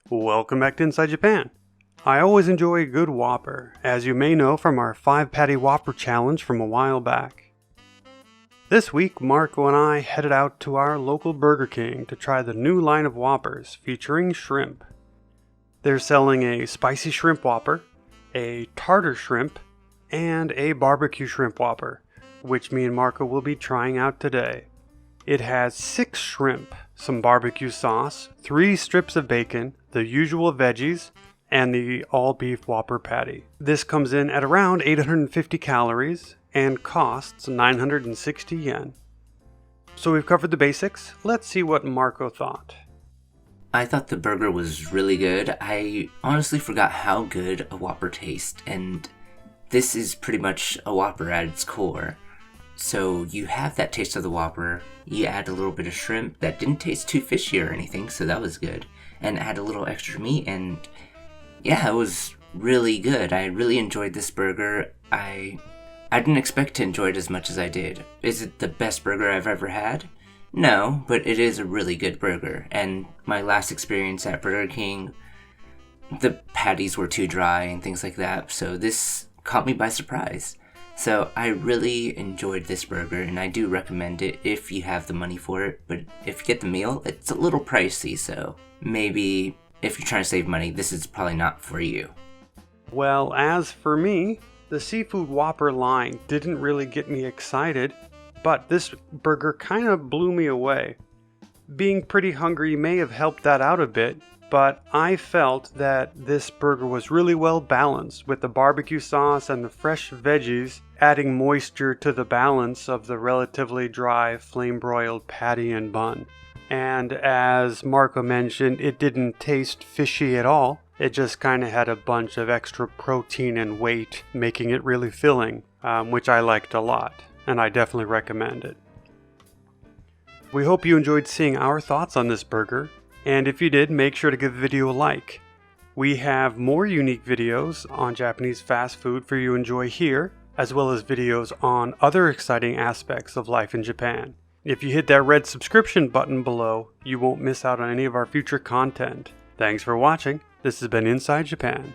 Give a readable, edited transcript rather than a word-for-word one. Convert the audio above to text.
Welcome back to Inside Japan. I always enjoy a good Whopper, as you may know from our 5-patty Whopper challenge from a while back. This week, Marco and I headed out to our local Burger King to try the new line of Whoppers featuring shrimp. They're selling a spicy shrimp Whopper, a tartar shrimp, and a barbecue shrimp Whopper, which me and Marco will be trying out today. It has 6 shrimp, some barbecue sauce, 3 strips of bacon, the usual veggies, and the all-beef Whopper patty. This comes in at around 850 calories and costs 960 yen. So we've covered the basics. Let's see what Marco thought. I thought the burger was really good. I honestly forgot how good a Whopper tastes, and this is pretty much a Whopper at its core. So you have that taste of the Whopper, you add a little bit of shrimp that didn't taste too fishy or anything, so that was good, and add a little extra meat, and yeah, it was really good. I really enjoyed this burger. I didn't expect to enjoy it as much as I did. Is it the best burger I've ever had? No, but it is a really good burger, and my last experience at Burger King, the patties were too dry and things like that, so this caught me by surprise. So I really enjoyed this burger, and I do recommend it if you have the money for it, but if you get the meal, it's a little pricey, so maybe if you're trying to save money, this is probably not for you. Well, as for me, the seafood Whopper line didn't really get me excited, but this burger kind of blew me away. Being pretty hungry may have helped that out a bit, but I felt that this burger was really well balanced with the barbecue sauce and the fresh veggies adding moisture to the balance of the relatively dry flame-broiled patty and bun. And as Marco mentioned, it didn't taste fishy at all. It just kind of had a bunch of extra protein and weight, making it really filling, which I liked a lot, and I definitely recommend it. We hope you enjoyed seeing our thoughts on this burger, and if you did, make sure to give the video a like. We have more unique videos on Japanese fast food for you to enjoy here, as well as videos on other exciting aspects of life in Japan. If you hit that red subscription button below, you won't miss out on any of our future content. Thanks for watching. This has been Inside Japan.